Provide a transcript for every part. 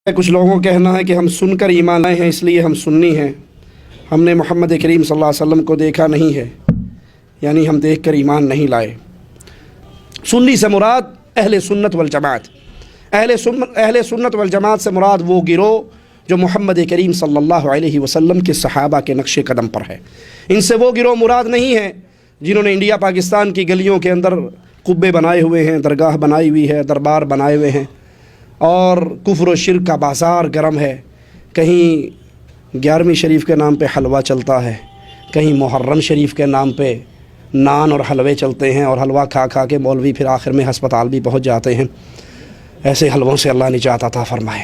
کچھ لوگوں کا کہنا ہے کہ ہم سن کر ایمان لائے ہیں، اس لیے ہم سنی ہیں، ہم نے محمد کریم صلی اللہ علیہ وسلم کو دیکھا نہیں ہے، یعنی ہم دیکھ کر ایمان نہیں لائے۔ سنی سے مراد اہل سنت والجماعت، اہل سنت والجماعت سے مراد وہ گروہ جو محمد کریم صلی اللہ علیہ وسلم کے صحابہ کے نقش قدم پر ہے۔ ان سے وہ گروہ مراد نہیں ہے جنہوں نے انڈیا پاکستان کی گلیوں کے اندر قبے بنائے ہوئے ہیں، درگاہ بنائی ہوئی ہے، دربار بنائے ہوئے ہیں اور کفر و شرک کا بازار گرم ہے۔ کہیں 11ویں شریف کے نام پہ حلوہ چلتا ہے، کہیں محرم شریف کے نام پہ نان اور حلوے چلتے ہیں، اور حلوہ کھا کھا کے مولوی پھر آخر میں ہسپتال بھی پہنچ جاتے ہیں۔ ایسے حلووں سے اللہ نجات عطا فرمائے۔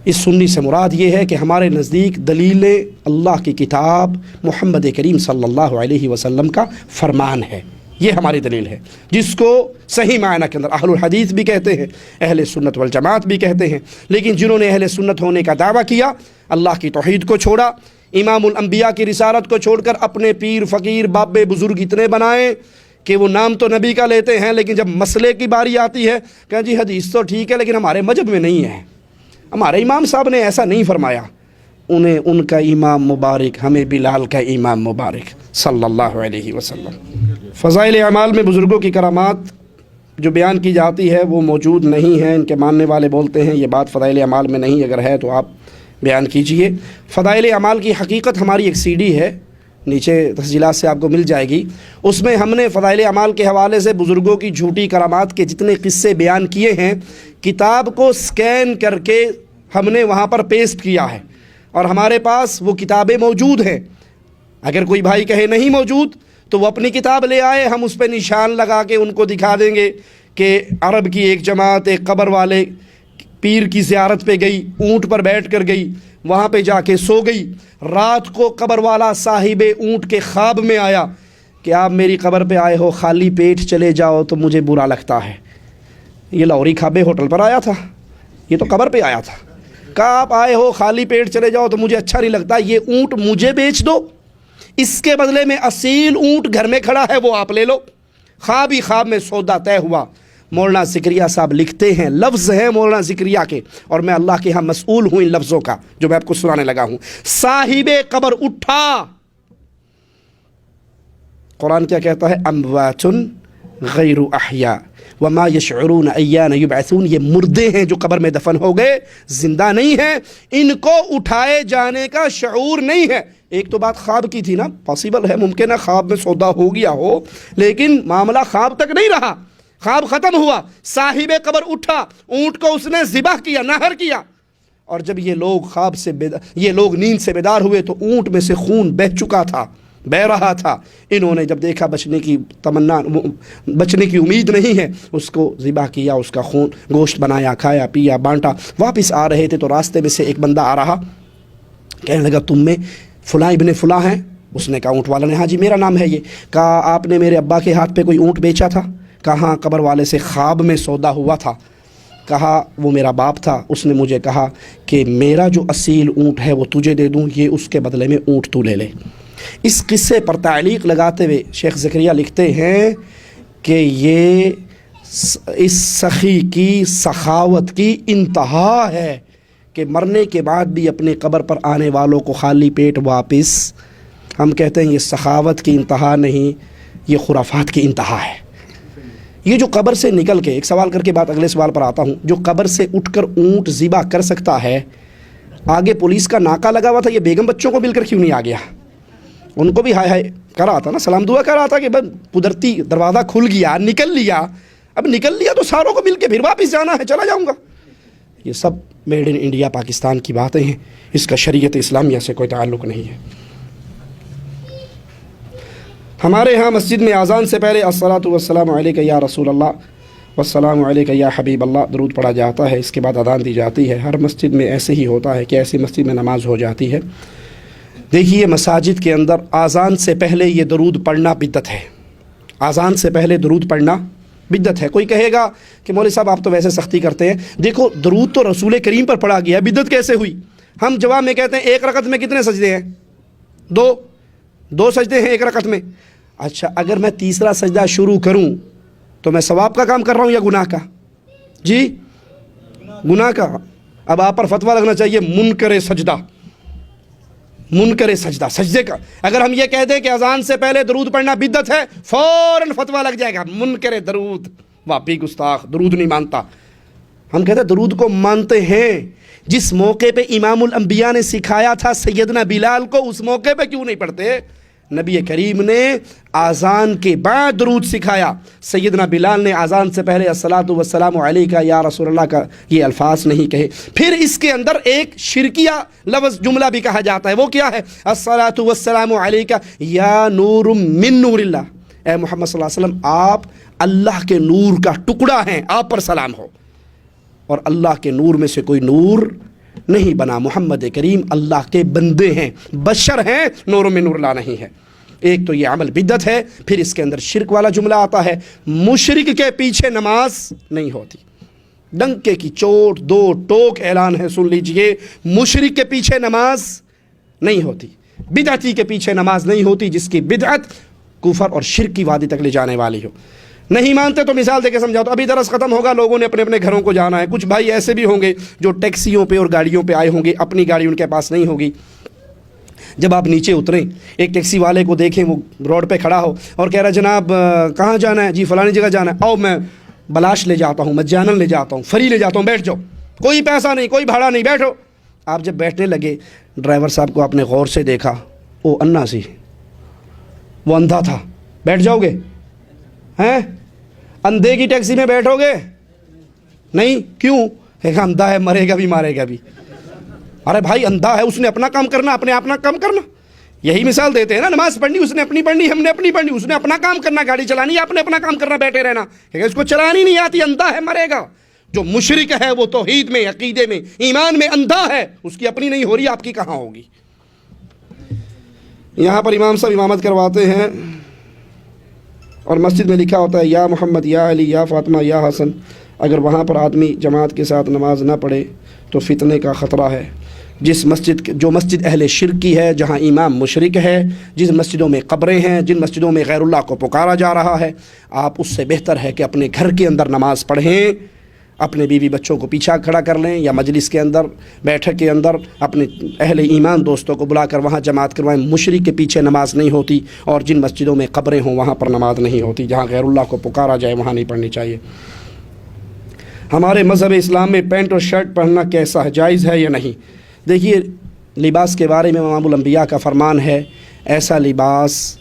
اس سنی سے مراد یہ ہے کہ ہمارے نزدیک دلیل اللہ کی کتاب محمد کریم صلی اللہ علیہ وسلم کا فرمان ہے، یہ ہماری دلیل ہے، جس کو صحیح معنی کے اندر اہل الحدیث بھی کہتے ہیں، اہل سنت والجماعت بھی کہتے ہیں۔ لیکن جنہوں نے اہل سنت ہونے کا دعویٰ کیا، اللہ کی توحید کو چھوڑا، امام الانبیاء کی رسالت کو چھوڑ کر اپنے پیر فقیر بابے بزرگ اتنے بنائے کہ وہ نام تو نبی کا لیتے ہیں، لیکن جب مسئلے کی باری آتی ہے کہ جی حدیث تو ٹھیک ہے لیکن ہمارے مذہب میں نہیں ہے، ہمارے امام صاحب نے ایسا نہیں فرمایا، انہیں ان کا امام مبارک، ہمیں بلال کا امام مبارک صلی اللہ علیہ وسلم۔ فضائل اعمال میں بزرگوں کی کرامات جو بیان کی جاتی ہے وہ موجود نہیں ہے، ان کے ماننے والے بولتے ہیں یہ بات فضائل اعمال میں نہیں، اگر ہے تو آپ بیان کیجئے۔ فضائل اعمال کی حقیقت ہماری ایک سی ڈی ہے، نیچے تسجیلات سے آپ کو مل جائے گی، اس میں ہم نے فضائل اعمال کے حوالے سے بزرگوں کی جھوٹی کرامات کے جتنے قصے بیان کیے ہیں، کتاب کو سکین کر کے ہم نے وہاں پر پیسٹ کیا ہے، اور ہمارے پاس وہ کتابیں موجود ہیں۔ اگر کوئی بھائی کہے نہیں موجود تو وہ اپنی کتاب لے آئے، ہم اس پہ نشان لگا کے ان کو دکھا دیں گے کہ عرب کی ایک جماعت ایک قبر والے پیر کی زیارت پہ گئی، اونٹ پر بیٹھ کر گئی، وہاں پہ جا کے سو گئی، رات کو قبر والا صاحب اونٹ کے خواب میں آیا کہ آپ میری قبر پہ آئے ہو، خالی پیٹ چلے جاؤ تو مجھے برا لگتا ہے۔ یہ لاہوری کھابے ہوٹل پر آیا تھا، یہ تو قبر پہ آیا تھا، کہا آپ آئے ہو خالی پیٹ چلے جاؤ تو مجھے اچھا نہیں لگتا، یہ اونٹ مجھے بیچ دو، اس کے بدلے میں اصیل اونٹ گھر میں کھڑا ہے وہ آپ لے لو۔ خواب ہی خواب میں سودا طے ہوا۔ مولانا زکریا صاحب لکھتے ہیں، لفظ ہیں مولانا زکریا کے، اور میں اللہ کے ہاں مسئول ہوں ان لفظوں کا جو میں آپ کو سنانے لگا ہوں۔ صاحب قبر اٹھا، قرآن کیا کہتا ہے؟ اموات غیر احیاء وما یشعرون ایان یبعثون، یہ مردے ہیں جو قبر میں دفن ہو گئے، زندہ نہیں ہیں، ان کو اٹھائے جانے کا شعور نہیں ہے۔ ایک تو بات خواب کی تھی نا، پاسیبل ہے، ممکن ہے خواب میں سودا ہو گیا ہو، لیکن معاملہ خواب تک نہیں رہا، خواب ختم ہوا، صاحب قبر اٹھا، اونٹ کو اس نے ذبح کیا، نہر کیا، اور جب یہ لوگ نیند سے بیدار ہوئے تو اونٹ میں سے خون بہہ چکا تھا، بہ رہا تھا۔ انہوں نے جب دیکھا بچنے کی امید نہیں ہے، اس کو ذبح کیا، اس کا خون گوشت بنایا، کھایا پیا بانٹا۔ واپس آ رہے تھے تو راستے میں سے ایک بندہ آ رہا، کہنے لگا تم میں فلاں ابن فلاں ہیں؟ اس نے کہا اونٹ والا نے، ہاں جی میرا نام ہے یہ۔ کہا آپ نے میرے ابا کے ہاتھ پہ کوئی اونٹ بیچا تھا؟ کہا ہاں، قبر والے سے خواب میں سودا ہوا تھا۔ کہا وہ میرا باپ تھا، اس نے مجھے کہا کہ میرا جو اصیل اونٹ ہے وہ تجھے دے دوں، یہ اس کے بدلے میں اونٹ تو لے لے۔ اس قصے پر تعلیق لگاتے ہوئے شیخ زکریا لکھتے ہیں کہ یہ اس سخی کی سخاوت کی انتہا ہے کہ مرنے کے بعد بھی اپنے قبر پر آنے والوں کو خالی پیٹ واپس۔ ہم کہتے ہیں یہ سخاوت کی انتہا نہیں، یہ خرافات کی انتہا ہے۔ یہ جو قبر سے نکل کے، ایک سوال کر کے بعد اگلے سوال پر آتا ہوں، جو قبر سے اٹھ کر اونٹ ذبح کر سکتا ہے، آگے پولیس کا ناکہ لگا ہوا تھا، یہ بیگم بچوں کو مل کر کیوں نہیں آ گیا؟ ان کو بھی ہائے ہائے کر رہا تھا نا، سلام دعا کر رہا تھا کہ بس قدرتی دروازہ کھل گیا، نکل لیا، اب نکل لیا تو ساروں کو مل کے پھر واپس جانا ہے، چلا جاؤں گا۔ یہ سب میڈ ان انڈیا پاکستان کی باتیں ہیں، اس کا شریعت اسلامیہ سے کوئی تعلق نہیں ہے۔ ہمارے ہاں مسجد میں اذان سے پہلے الصلاۃ والسلام علیک یا رسول اللہ والسلام علیک یا حبیب اللہ درود پڑھا جاتا ہے، اس کے بعد اذان دی جاتی ہے۔ ہر مسجد میں ایسے ہی ہوتا ہے کہ ایسی مسجد میں نماز ہو جاتی ہے۔ دیکھیے مساجد کے اندر اذان سے پہلے یہ درود پڑھنا بدعت ہے، اذان سے پہلے درود پڑھنا بدعت ہے۔ کوئی کہے گا کہ مولوی صاحب آپ تو ویسے سختی کرتے ہیں، دیکھو درود تو رسول کریم پر پڑھا گیا، بدعت کیسے ہوئی؟ ہم جواب میں کہتے ہیں ایک رکعت میں کتنے سجدے ہیں؟ دو سجدے ہیں ایک رکعت میں۔ اچھا اگر میں تیسرا سجدہ شروع کروں تو میں ثواب کا کام کر رہا ہوں یا گناہ کا؟ جی گناہ کا۔ اب آپ پر فتویٰ لگنا چاہیے منکر سجدہ، منکر سجدہ، سجدے کا اگر ہم یہ کہہ دیں کہ اذان سے پہلے درود پڑھنا بدعت ہے، فوراً فتویٰ لگ جائے گا منکر درود، واپی گستاخ، درود نہیں مانتا۔ ہم کہتے ہیں درود کو مانتے ہیں، جس موقع پہ امام الانبیاء نے سکھایا تھا سیدنا بلال کو، اس موقع پہ کیوں نہیں پڑھتے؟ نبی کریم نے آذان کے بعد درود سکھایا، سیدنا بلال نے آذان سے پہلے الصلاۃ والسلام علیک یا رسول اللہ کا یہ الفاظ نہیں کہے۔ پھر اس کے اندر ایک شرکیہ لفظ جملہ بھی کہا جاتا ہے، وہ کیا ہے؟ الصلاۃ والسلام علیک یا نور من نور اللہ، اے محمد صلی اللہ علیہ وسلم آپ اللہ کے نور کا ٹکڑا ہیں، آپ پر سلام ہو۔ اور اللہ کے نور میں سے کوئی نور نہیں بنا، محمد کریم اللہ کے بندے ہیں، بشر ہیں، نور من نور اللہ نہیں ہے۔ ایک تو یہ عمل بدعت ہے، پھر اس کے اندر شرک والا جملہ آتا ہے، مشرک کے پیچھے نماز نہیں ہوتی۔ ڈنکے کی چوٹ دو ٹوک اعلان ہے، سن لیجئے، مشرک کے پیچھے نماز نہیں ہوتی، بدعتی کے پیچھے نماز نہیں ہوتی، جس کی بدعت کفر اور شرک کی وادی تک لے جانے والی ہو۔ نہیں مانتے تو مثال دے کے سمجھاؤ، تو ابھی درس ختم ہوگا، لوگوں نے اپنے اپنے گھروں کو جانا ہے۔ کچھ بھائی ایسے بھی ہوں گے جو ٹیکسیوں پہ اور گاڑیوں پہ آئے ہوں گے، اپنی گاڑی ان کے پاس نہیں ہوگی۔ جب آپ نیچے اتریں، ایک ٹیکسی والے کو دیکھیں وہ روڈ پہ کھڑا ہو اور کہہ رہا ہے جناب کہاں جانا ہے؟ جی فلانی جگہ جانا ہے، آؤ میں بلاش لے جاتا ہوں، مجانن لے جاتا ہوں، فری لے جاتا ہوں، بیٹھ جاؤ، کوئی پیسہ نہیں، کوئی بھاڑا نہیں، بیٹھو۔ آپ جب بیٹھنے لگے، ڈرائیور صاحب کو آپ نے غور سے دیکھا، وہ انا سی، وہ اندھا تھا، بیٹھ جاؤ گے؟ ہیں اندھے کی ٹیکسی میں بیٹھو گے؟ نہیں، کیوں؟ ایک اندھا ہے، مرے گا بھی مارے گا بھی۔ ارے بھائی اندھا ہے، اس نے اپنا کام کرنا، اپنے اپنا کام کرنا۔ یہی مثال دیتے ہیں نا، نماز پڑھنی اس نے اپنی پڑھنی، ہم نے اپنی پڑھنی، اس نے اپنا کام کرنا، گاڑی چلانی آپ نے اپنا کام کرنا، بیٹھے رہنا۔ اس کو چلانی نہیں آتی، اندھا ہے، مرے گا۔ جو مشرک ہے وہ توحید میں، عقیدے میں، ایمان میں اندھا ہے، اس کی اپنی نہیں ہو رہی، آپ کی کہاں ہوگی؟ یہاں پر امام صاحب امامت کرواتے ہیں اور مسجد میں لکھا ہوتا ہے یا محمد یا علی یا فاطمہ یا حسن۔ اگر وہاں پر آدمی جماعت کے ساتھ نماز نہ پڑھے تو فتنے کا خطرہ ہے۔ جو مسجد اہل شرک کی ہے، جہاں امام مشرک ہے، جن مسجدوں میں قبریں ہیں، جن مسجدوں میں غیر اللہ کو پکارا جا رہا ہے، آپ اس سے بہتر ہے کہ اپنے گھر کے اندر نماز پڑھیں، اپنے بیوی بچوں کو پیچھا کھڑا کر لیں، یا مجلس کے اندر، بیٹھک کے اندر اپنے اہل ایمان دوستوں کو بلا کر وہاں جماعت کروائیں۔ مشرک کے پیچھے نماز نہیں ہوتی، اور جن مسجدوں میں قبریں ہوں وہاں پر نماز نہیں ہوتی، جہاں غیر اللہ کو پکارا جائے وہاں نہیں پڑھنی چاہیے۔ ہمارے مذہب اسلام میں پینٹ اور شرٹ پہننا کیسا ہے، جائز ہے یا نہیں؟ دیکھیے، لباس کے بارے میں امام الانبیاء کا فرمان ہے، ایسا لباس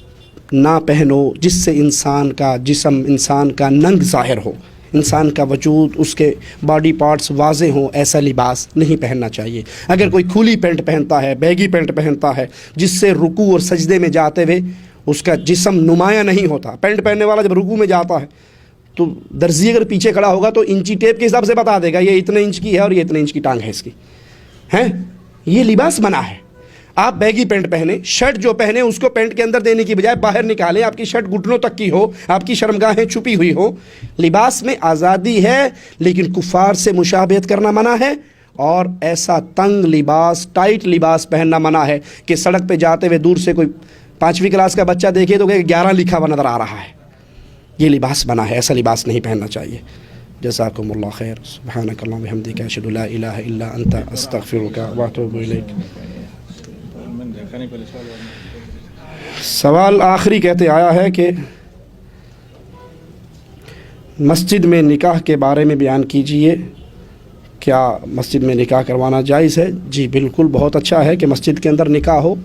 نہ پہنو جس سے انسان کا جسم، انسان کا ننگ ظاہر ہو، انسان کا وجود، اس کے باڈی پارٹس واضح ہوں، ایسا لباس نہیں پہننا چاہیے۔ اگر کوئی کھلی پینٹ پہنتا ہے، بیگی پینٹ پہنتا ہے، جس سے رکوع اور سجدے میں جاتے ہوئے اس کا جسم نمایاں نہیں ہوتا، پینٹ پہننے والا جب رکوع میں جاتا ہے تو درزی اگر پیچھے کھڑا ہوگا تو انچی ٹیپ کے حساب سے بتا دے گا یہ اتنے انچ کی ہے اور یہ اتنے انچ کی ٹانگ ہے اس کی، ہیں؟ یہ لباس منع ہے۔ آپ بیگی پینٹ پہنیں، شرٹ جو پہنے اس کو پینٹ کے اندر دینے کی بجائے باہر نکالیں، آپ کی شرٹ گھٹنوں تک کی ہو، آپ کی شرمگاہیں چھپی ہوئی ہو۔ لباس میں آزادی ہے، لیکن کفار سے مشابہت کرنا منع ہے، اور ایسا تنگ لباس، ٹائٹ لباس پہننا منع ہے کہ سڑک پہ جاتے ہوئے دور سے کوئی 5ویں کلاس کا بچہ دیکھے تو کہ 11 لکھا ہوا نظر آ رہا ہے۔ یہ لباس منع ہے، ایسا لباس نہیں پہننا چاہیے۔ جزاکم اللہ خیر، سبحانک اللہم وبحمدک، اشہد لا الہ الا انت، استغفرک واتوب الیک۔ سوال آخری کہتے آیا ہے کہ مسجد میں نکاح کے بارے میں بیان کیجئے، کیا مسجد میں نکاح کروانا جائز ہے؟ جی بالکل، بہت اچھا ہے کہ مسجد کے اندر نکاح ہو،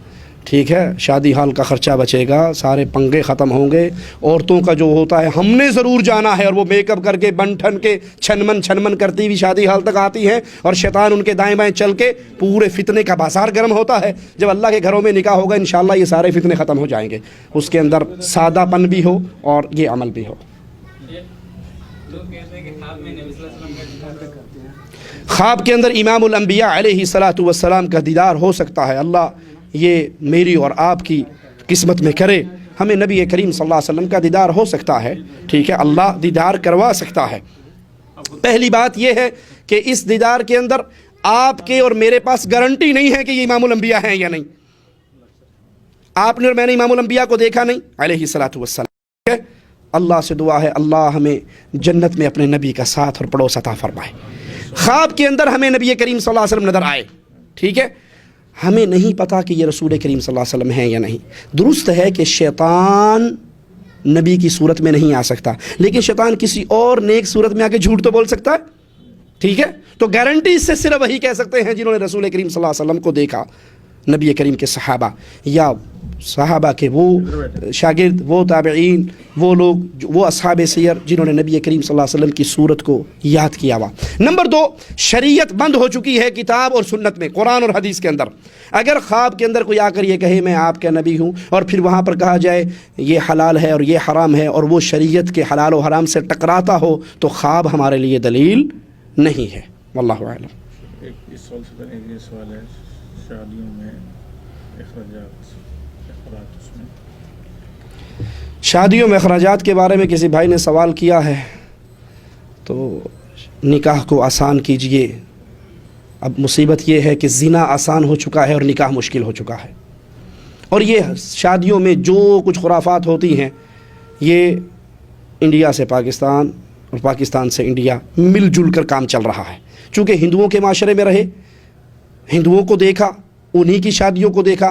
ٹھیک ہے، شادی ہال کا خرچہ بچے گا، سارے پنگے ختم ہوں گے۔ عورتوں کا جو ہوتا ہے ہم نے ضرور جانا ہے، اور وہ میک اپ کر کے بن ٹھن کے چھن من کرتی ہوئی شادی ہال تک آتی ہیں، اور شیطان ان کے دائیں بائیں چل کے پورے فتنے کا بازار گرم ہوتا ہے۔ جب اللہ کے گھروں میں نکاح ہوگا انشاءاللہ یہ سارے فتنے ختم ہو جائیں گے، اس کے اندر سادہ پن بھی ہو اور یہ عمل بھی ہو۔ خواب کے اندر امام الانبیاء علیہ الصلاۃ والسلام کا دیدار ہو سکتا ہے؟ اللہ یہ میری اور آپ کی قسمت میں کرے، ہمیں نبی کریم صلی اللہ علیہ وسلم کا دیدار ہو سکتا ہے، ٹھیک ہے، اللہ دیدار کروا سکتا ہے۔ پہلی بات یہ ہے کہ اس دیدار کے اندر آپ کے اور میرے پاس گارنٹی نہیں ہے کہ یہ امام الانبیاء ہیں یا نہیں۔ آپ نے اور میں نے امام الانبیاء کو دیکھا نہیں علیہ الصلاۃ والسلام، ٹھیک ہے؟ اللہ سے دعا ہے اللہ ہمیں جنت میں اپنے نبی کا ساتھ اور پڑوس عطا فرمائے۔ خواب کے اندر ہمیں نبی کریم صلی اللہ علیہ وسلم نظر آئے، ٹھیک ہے، ہمیں نہیں پتا کہ یہ رسول کریم صلی اللہ علیہ وسلم ہیں یا نہیں۔ درست ہے کہ شیطان نبی کی صورت میں نہیں آ سکتا، لیکن شیطان کسی اور نیک صورت میں آ کے جھوٹ تو بول سکتا ہے، ٹھیک ہے۔ تو گارنٹی اس سے صرف وہی کہہ سکتے ہیں جنہوں نے رسول کریم صلی اللہ علیہ وسلم کو دیکھا، نبی کریم کے صحابہ یا صحابہ کے وہ شاگرد، وہ تابعین، وہ لوگ، وہ اصحاب سیر جنہوں نے نبی کریم صلی اللہ علیہ وسلم کی صورت کو یاد کیا ہوا۔ نمبر 2، شریعت بند ہو چکی ہے کتاب اور سنت میں، قرآن اور حدیث کے اندر۔ اگر خواب کے اندر کوئی آ کر یہ کہے میں آپ کا نبی ہوں، اور پھر وہاں پر کہا جائے یہ حلال ہے اور یہ حرام ہے، اور وہ شریعت کے حلال و حرام سے ٹکراتا ہو، تو خواب ہمارے لیے دلیل نہیں ہے۔ واللہ اعلم۔ اس سوال سے پہلے یہ سوال ہے، شادیوں میں شادیوں میں اخراجات کے بارے میں کسی بھائی نے سوال کیا ہے، تو نکاح کو آسان کیجئے۔ اب مصیبت یہ ہے کہ زنا آسان ہو چکا ہے اور نکاح مشکل ہو چکا ہے، اور یہ شادیوں میں جو کچھ خرافات ہوتی ہیں، یہ انڈیا سے پاکستان اور پاکستان سے انڈیا مل جل کر کام چل رہا ہے۔ چونکہ ہندوؤں کے معاشرے میں رہے، ہندوؤں کو دیکھا، انہی کی شادیوں کو دیکھا۔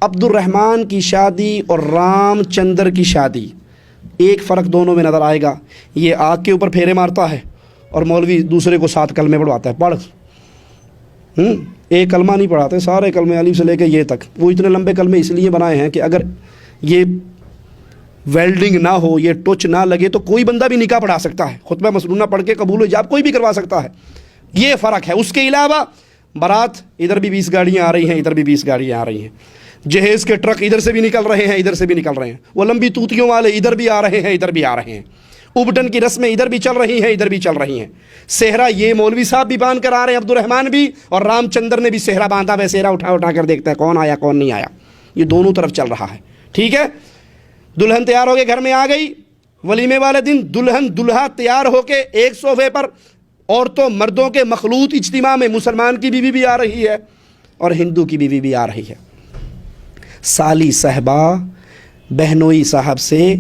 عبد الرحمن کی شادی اور رام چندر کی شادی، ایک فرق دونوں میں نظر آئے گا، یہ آگ کے اوپر پھیرے مارتا ہے اور مولوی دوسرے کو 7 کلمے پڑھواتا ہے، پڑھ ایک کلمہ نہیں پڑھاتے، سارے کلمے الف سے لے کے یہ تک۔ وہ اتنے لمبے کلمے اس لیے بنائے ہیں کہ اگر یہ ویلڈنگ نہ ہو، یہ ٹچ نہ لگے، تو کوئی بندہ بھی نکاح پڑھا سکتا ہے، خطبہ مسنونہ پڑھ کے قبول و ایجاب کوئی بھی کروا سکتا ہے، یہ فرق ہے۔ اس کے علاوہ بارات ادھر بھی 20 گاڑیاں آ رہی ہیں، ادھر بھی 20 گاڑیاں آ رہی ہیں، جہیز کے ٹرک ادھر سے بھی نکل رہے ہیں، ادھر سے بھی نکل رہے ہیں، وہ لمبی توتیوں والے ادھر بھی آ رہے ہیں، ادھر بھی آ رہے ہیں، ابٹن کی رسمیں ادھر بھی چل رہی ہیں، ادھر بھی چل رہی ہیں۔ صحرا یہ مولوی صاحب بھی باندھ کر آ رہے ہیں، عبد الرحمن بھی، اور رام چندر نے بھی صحرا باندھا ہے، صحرا اٹھا کر دیکھتا ہے کون آیا کون نہیں آیا، یہ دونوں طرف چل رہا ہے، ٹھیک ہے۔ دلہن تیار ہو کے گھر میں آ گئی، ولیمے والے دن دلہن دلہا تیار ہو کے ایک صوفے پر، عورتوں مردوں کے مخلوط اجتماع میں مسلمان کی بیوی بھی آ رہی ہے اور ہندو کی بیوی بھی آ رہی ہے۔ سالی صاحبہ بہنوئی صاحب سے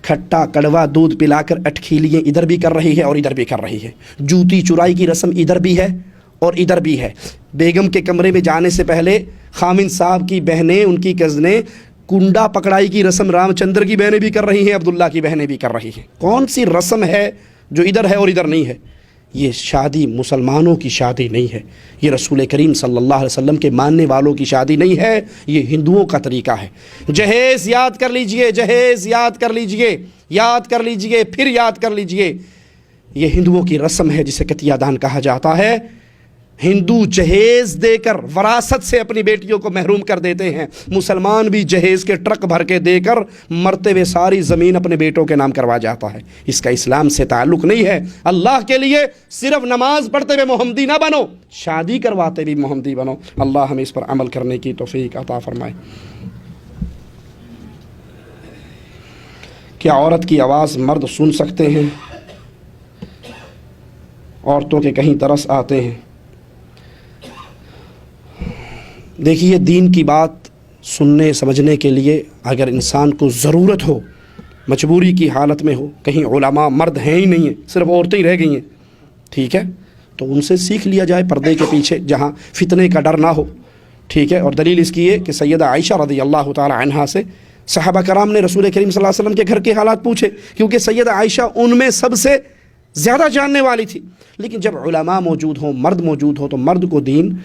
کھٹا کڑوا دودھ پلا کر اٹکھیلیاں ادھر بھی کر رہی ہے اور ادھر بھی کر رہی ہے۔ جوتی چرائی کی رسم ادھر بھی ہے اور ادھر بھی ہے۔ بیگم کے کمرے میں جانے سے پہلے خامن صاحب کی بہنیں، ان کی کزنیں، کنڈا پکڑائی کی رسم رام چندر کی بہنیں بھی کر رہی ہیں، عبداللہ کی بہنیں بھی کر رہی ہیں۔ کون سی رسم ہے جو ادھر ہے اور ادھر نہیں ہے؟ یہ شادی مسلمانوں کی شادی نہیں ہے، یہ رسول کریم صلی اللہ علیہ وسلم کے ماننے والوں کی شادی نہیں ہے، یہ ہندوؤں کا طریقہ ہے۔ جہیز یاد کر لیجئے، جہیز یاد کر لیجئے، یاد کر لیجئے، پھر یاد کر لیجئے، یہ ہندوؤں کی رسم ہے جسے قطیہ دان کہا جاتا ہے۔ ہندو جہیز دے کر وراثت سے اپنی بیٹیوں کو محروم کر دیتے ہیں، مسلمان بھی جہیز کے ٹرک بھر کے دے کر مرتے ہوئے ساری زمین اپنے بیٹوں کے نام کروا جاتا ہے۔ اس کا اسلام سے تعلق نہیں ہے۔ اللہ کے لیے صرف نماز پڑھتے ہوئے محمدی نہ بنو، شادی کرواتے بھی محمدی بنو۔ اللہ ہمیں اس پر عمل کرنے کی توفیق عطا فرمائے۔ کیا عورت کی آواز مرد سن سکتے ہیں؟ عورتوں کے کہیں ترس آتے ہیں۔ دیکھیے، دین کی بات سننے سمجھنے کے لیے اگر انسان کو ضرورت ہو، مجبوری کی حالت میں ہو، کہیں علماء مرد ہیں ہی نہیں ہیں، صرف عورتیں ہی رہ گئی ہیں، ٹھیک ہے، تو ان سے سیکھ لیا جائے پردے کے پیچھے، جہاں فتنے کا ڈر نہ ہو، ٹھیک ہے۔ اور دلیل اس کی ہے کہ سیدہ عائشہ رضی اللہ تعالی عنہا سے صحابہ کرام نے رسول کریم صلی اللہ علیہ وسلم کے گھر کے حالات پوچھے، کیونکہ سیدہ عائشہ ان میں سب سے زیادہ جاننے والی تھی۔ لیکن جب علماء موجود ہوں، مرد موجود ہو، تو مرد کو دین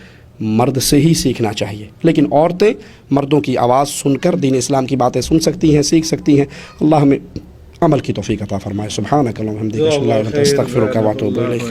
مرد سے ہی سیکھنا چاہیے، لیکن عورتیں مردوں کی آواز سن کر دین اسلام کی باتیں سن سکتی ہیں، سیکھ سکتی ہیں۔ اللہ ہمیں عمل کی توفیق عطا فرمائے۔ سبحانک اللہم وبحمدک، اشہد ان لا الہ الا انت، استغفرک و اتوب الیک۔